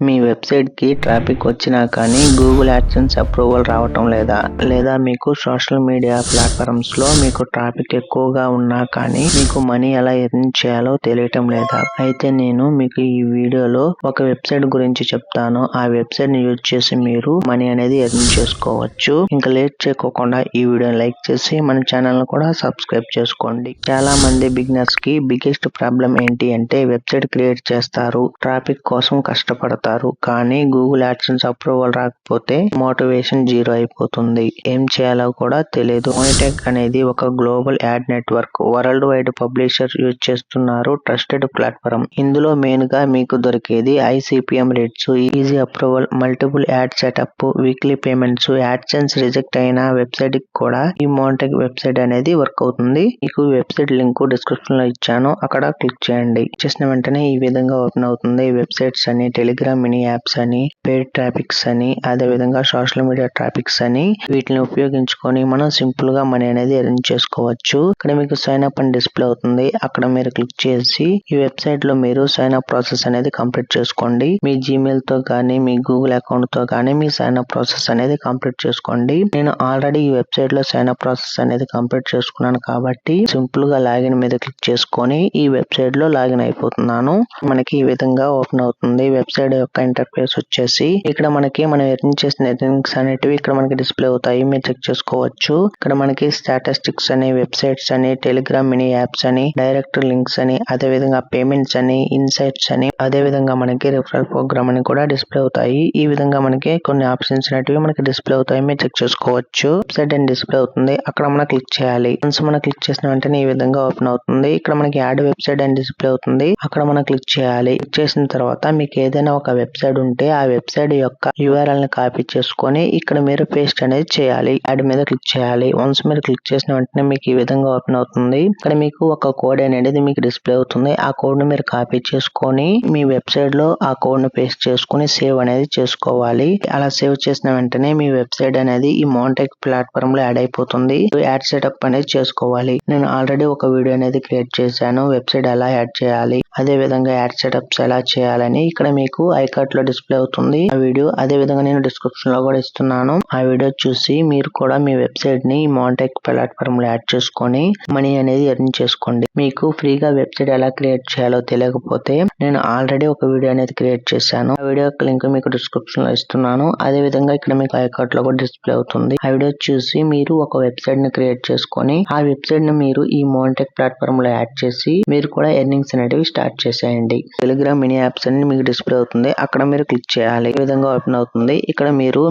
మీ వెబ్సైట్‌కి ట్రాఫిక్ వచ్చినా కానీ గూగుల్ యాడ్సెన్స్ అప్రూవల్ రావటం లేదా మీకు సోషల్ మీడియా ప్లాట్‌ఫార్మ్స్‌లో మీకు ట్రాఫిక్ ఎక్కువగా ఉన్నా కానీ మీకు మనీ ఎలా ఎర్న్ చేయాలో తెలియటం లేదా? అయితే నేను మీకు ఈ వీడియోలో ఒక వెబ్సైట్ గురించి చెప్తాను. ఆ వెబ్సైట్‌ని యూజ్ చేసి మీరు మనీ అనేది ఎర్న్ చేసుకోవచ్చు. ఇంకా లేట్ చేయకోకుండా ఈ వీడియోని లైక్ చేసి మన ఛానల్‌ని కూడా సబ్స్క్రైబ్ చేసుకోండి. చాలా మంది బిగినర్స్‌కి బిగ్గెస్ట్ ప్రాబ్లం ఏంటి అంటే వెబ్సైట్ క్రియేట్ చేస్తారు. ట్రాఫిక్ కోసం కష్టపడతారు. కానీ గూగుల్ యాడ్సెన్స్ అప్రూవల్ రాకపోతే మోటివేషన్ జీరో అయిపోతుంది. ఏం చేయాలో కూడా తెలియదు. మోనిటెక్ అనేది ఒక global ad network. World wide publisher use చేస్తున్నారు. Trusted platform. ఇందులో మెయిన్ గా మీకు దొరికేది ICPM rates, easy approval, multiple ad setup, weekly payments. AdSense reject అయిన వెబ్సైట్ కి కూడా ఈ మోనిటెక్ వెబ్సైట్ అనేది వర్క్ అవుతుంది. మీకు వెబ్సైట్ లింక్ డిస్క్రిప్షన్ లో ఇచ్చాను. అక్కడ క్లిక్ చేయండి. చేసిన వెంటనే ఈ విధంగా ఓపెన్ అవుతుంది. వెబ్సైట్స్ అని, టెలిగ్రామ్ మినీ యాప్స్ అని, పెయిడ్ ట్రాఫిక్స్ అని, అదే విధంగా సోషల్ మీడియా ట్రాఫిక్స్ అని వీటిని ఉపయోగించుకొని మనం సింపుల్ గా మనీ అనేది ఎర్న్ చేసుకోవచ్చు. ఇక్కడ మీకు సైన్ అప్ అని డిస్ప్లే అవుతుంది. అక్కడ మీరు క్లిక్ చేసి ఈ వెబ్సైట్ లో మీరు సైన్ అప్ ప్రాసెస్ అనేది కంప్లీట్ చేసుకోండి. మీ జీమెయిల్ తో కానీ మీ గూగుల్ అకౌంట్ తో కానీ మీ సైన్ అప్ ప్రాసెస్ అనేది కంప్లీట్ చేసుకోండి. నేను ఆల్రెడీ ఈ వెబ్సైట్ లో సైన్ అప్ ప్రాసెస్ అనేది కంప్లీట్ చేసుకున్నాను కాబట్టి సింపుల్ గా లాగిన్ మీద క్లిక్ చేసుకొని ఈ వెబ్సైట్ లో లాగిన్ అయిపోతున్నాను. మనకి ఈ విధంగా ఓపెన్ అవుతుంది. వెబ్సైట్ యొక్క ఇంటర్ఫేస్ వచ్చేసి ఇక్కడ మనకి మనం ఎర్న్ చేసిన ఎర్నింగ్స్ అనేటివి ఇక్కడ మనకి డిస్ప్లే అవుతాయి. మీరు చెక్ చేసుకోవచ్చు. ఇక్కడ మనకి స్టాటిస్టిక్స్ అని, వెబ్సైట్స్ అని, టెలిగ్రామ్ మినీ యాప్స్ అని, డైరెక్ట్ లింక్స్ అని, అదే విధంగా పేమెంట్స్ అని, ఇన్సైట్స్ అని, అదే విధంగా మనకి రిఫరల్ ప్రోగ్రామ్ అని కూడా డిస్ప్లే అవుతాయి. ఈ విధంగా మనకి కొన్ని ఆప్షన్స్ అనేటివి మనకి డిస్ప్లే అవుతాయి. మీరు చెక్ చేసుకోవచ్చు. వెబ్సైట్ అని డిస్ప్లే అవుతుంది. అక్కడ మనం క్లిక్ చేయాలి. వన్స్ మనం క్లిక్ చేసిన వెంటనే ఈ విధంగా ఓపెన్ అవుతుంది. ఇక్కడ మనకి యాడ్ వెబ్సైట్ అని డిస్ప్లే అవుతుంది. అక్కడ మనం క్లిక్ చేయాలి. క్లిక్ చేసిన తర్వాత మీకు ఏదైనా ఒక వెబ్సైట్ ఉంటే ఆ వెబ్సైట్ యొక్క URL ని కాపీ చేసుకొని ఇక్కడ మీరు పేస్ట్ అనేది చేయాలి. యాడ్ మీద క్లిక్ చేయాలి. వన్స్ మీరు క్లిక్ చేసిన వెంటనే మీకు ఈ విధంగా ఓపెన్ అవుతుంది. ఇక్కడ మీకు ఒక కోడ్ అనేది మీకు డిస్ప్లే అవుతుంది. ఆ కోడ్ ని మీరు కాపీ చేసుకొని మీ వెబ్సైట్ లో ఆ కోడ్ ని పేస్ట్ చేసుకొని సేవ్ అనేది చేసుకోవాలి. అలా సేవ్ చేసిన వెంటనే మీ వెబ్సైట్ అనేది ఈ మోనిటెక్ ప్లాట్ఫామ్ లో యాడ్ అయిపోతుంది. యాడ్ సెటప్ అనేది చేసుకోవాలి. నేను ఆల్రెడీ ఒక వీడియో అనేది క్రియేట్ చేశాను. వెబ్సైట్ ఎలా యాడ్ చేయాలి, అదే విధంగా యాడ్ సెటప్స్ ఎలా చేయాలని ఇక్కడ మీకు ఐకార్డ్ లో డిస్ప్లే అవుతుంది. ఆ వీడియో అదే విధంగా నేను డిస్క్రిప్షన్ లో కూడా ఇస్తున్నాను. ఆ వీడియో చూసి మీరు కూడా మీ వెబ్సైట్ ని మోనిటెక్ ప్లాట్ఫామ్ లో యాడ్ చేసుకొని మనీ అనేది ఎర్న్ చేసుకోండి. మీకు ఫ్రీగా వెబ్సైట్ ఎలా క్రియేట్ చేయాలో తెలియకపోతే నేను ఆల్రెడీ ఒక వీడియో అనేది క్రియేట్ చేశాను. ఆ వీడియో లింక్ మీకు డిస్క్రిప్షన్ లో ఇస్తున్నాను. అదే విధంగా ఇక్కడ మీకు ఐకార్డ్ లో కూడా డిస్ప్లే అవుతుంది. ఆ వీడియో చూసి మీరు ఒక వెబ్సైట్ ని క్రియేట్ చేసుకొని ఆ వెబ్సైట్ ని మీరు ఈ మోనిటెక్ ప్లాట్ఫామ్ లో యాడ్ చేసి మీరు కూడా ఎర్నింగ్స్ అనేటివి స్టార్ట్ చేసేయండి. టెలిగ్రామ్ మినీ యాప్స్ అని మీకు డిస్ప్లే అవుతుంది. అక్కడ మీరు క్లిక్ చేయాలి. ఈ విధంగా ఓపెన్ అవుతుంది. ఇక్కడ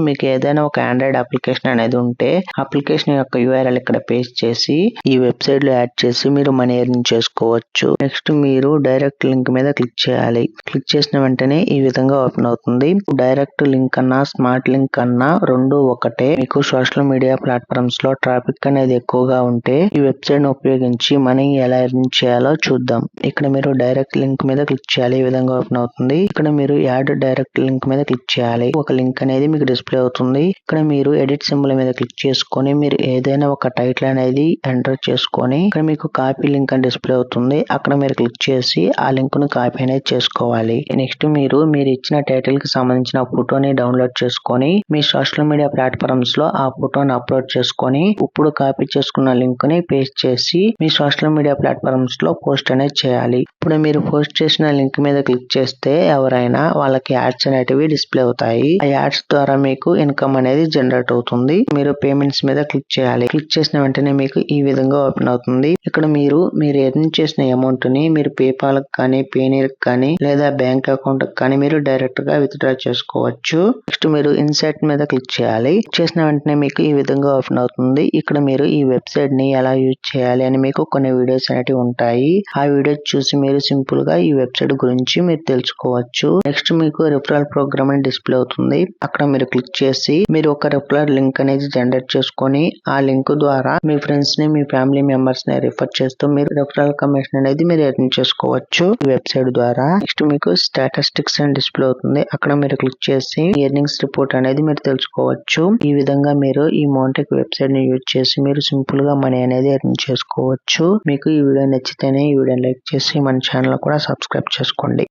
మీకు ఏదైనా ఒక ఆండ్రాయిడ్ అప్లికేషన్ అనేది ఉంటే అప్లికేషన్ యొక్క URL ఇక్కడ పేస్ట్ చేసి ఈ వెబ్సైట్ లో యాడ్ చేసి మీరు మనీ ఎర్న్ చేసుకోవచ్చు. నెక్స్ట్ మీరు డైరెక్ట్ లింక్ మీద క్లిక్ చేయాలి. క్లిక్ చేసిన వెంటనే ఈ విధంగా ఓపెన్ అవుతుంది. డైరెక్ట్ లింక్ అన్నా స్మార్ట్ లింక్ అన్నా రెండు ఒకటే. మీకు సోషల్ మీడియా ప్లాట్ఫామ్స్ లో ట్రాఫిక్ అనేది ఎక్కువగా ఉంటే ఈ వెబ్సైట్ ను ఉపయోగించి మనీ ఎలా ఎర్న్ చేయాలో చూద్దాం. ఇక్కడ మీరు డైరెక్ట్ లింక్ మీద క్లిక్ చేయాలి. ఈ విధంగా ఓపెన్ అవుతుంది. ఇక్కడ మీరు యాడ్ డైరెక్ట్ లింక్ మీద క్లిక్ చేయాలి. ఒక లింక్ అనేది మీకు డిస్ప్లే అవుతుంది. ఇక్కడ మీరు ఎడిట్ సింబల్ మీద క్లిక్ చేసుకొని మీరు ఏదైనా ఒక టైటిల్ అనేది ఎంటర్ చేసుకొని ఇక్కడ మీకు కాపీ లింక్ అని డిస్ప్లే అవుతుంది. అక్కడ మీరు క్లిక్ చేసి ఆ లింక్ ను కాపీ అనేది చేసుకోవాలి. నెక్స్ట్ మీరు ఇచ్చిన టైటిల్ కి సంబంధించిన ఫోటోని డౌన్లోడ్ చేసుకొని మీ సోషల్ మీడియా ప్లాట్ఫామ్స్ లో ఆ ఫోటోని అప్లోడ్ చేసుకొని ఇప్పుడు కాపీ చేసుకున్న లింక్ ని పేస్ట్ చేసి మీ సోషల్ మీడియా ప్లాట్ఫామ్స్ లో పోస్ట్ అనేది చేయాలి. ఇప్పుడు మీరు పోస్ట్ చేసిన లింక్ మీద క్లిక్ చేస్తే ఎవరైనా వాళ్ళకి యాడ్స్ అనేటివి డిస్ప్లే అవుతాయి. ఆ యాడ్స్ ద్వారా మీకు ఇన్కమ్ అనేది జనరేట్ అవుతుంది. మీరు పేమెంట్స్ మీద క్లిక్ చేయాలి. క్లిక్ చేసిన వెంటనే మీకు ఈ విధంగా ఓపెన్ అవుతుంది. ఇక్కడ మీరు ఎర్న్ చేసిన అమౌంట్ ని మీరు పేపాల్ కానీ, పేనీర్ కానీ లేదా బ్యాంక్ అకౌంట్ కానీ మీరు డైరెక్ట్ గా విత్డ్రా చేసుకోవచ్చు. నెక్స్ట్ మీరు ఇన్సైట్ మీద క్లిక్ చేయాలి. చేసిన వెంటనే మీకు ఈ విధంగా ఓపెన్ అవుతుంది. ఇక్కడ మీరు ఈ వెబ్సైట్ ని ఎలా యూజ్ చేయాలి అని మీకు కొన్ని వీడియోస్ అనేటివి ఉంటాయి. ఆ వీడియోస్ చూసి మీరు సింపుల్ గా ఈ వెబ్సైట్ గురించి మీరు తెలుసుకోవచ్చు. నెక్స్ట్ మీకు రిఫరల్ ప్రోగ్రామ్ అని డిస్ప్లే అవుతుంది. అక్కడ మీరు క్లిక్ చేసి మీరు ఒక రిఫరల్ లింక్ అనేది జనరేట్ చేసుకొని ఆ లింక్ ద్వారా మీ ఫ్రెండ్స్ ని, మీ ఫ్యామిలీ మెంబర్స్ ని రిఫర్ చేస్తూ మీరు రిఫరల్ కమిషన్ అనేది మీరు ఎర్న్ చేసుకోవచ్చు ఈ వెబ్సైట్ ద్వారా. నెక్స్ట్ మీకు స్టాటిస్టిక్స్ అని డిస్ప్లే అవుతుంది. అక్కడ మీరు క్లిక్ చేసి ఎర్నింగ్స్ రిపోర్ట్ అనేది మీరు తెలుసుకోవచ్చు. ఈ విధంగా మీరు ఈ మోనిటెక్ వెబ్సైట్ ని యూజ్ చేసి మీరు సింపుల్ గా మనీ అనేది ఎర్న్ చేసుకోవచ్చు. మీకు ఈ వీడియో నచ్చితేనే ఈ వీడియోని లైక్ చేసి మన ఛానల్ కూడా సబ్స్క్రైబ్ చేసుకోండి.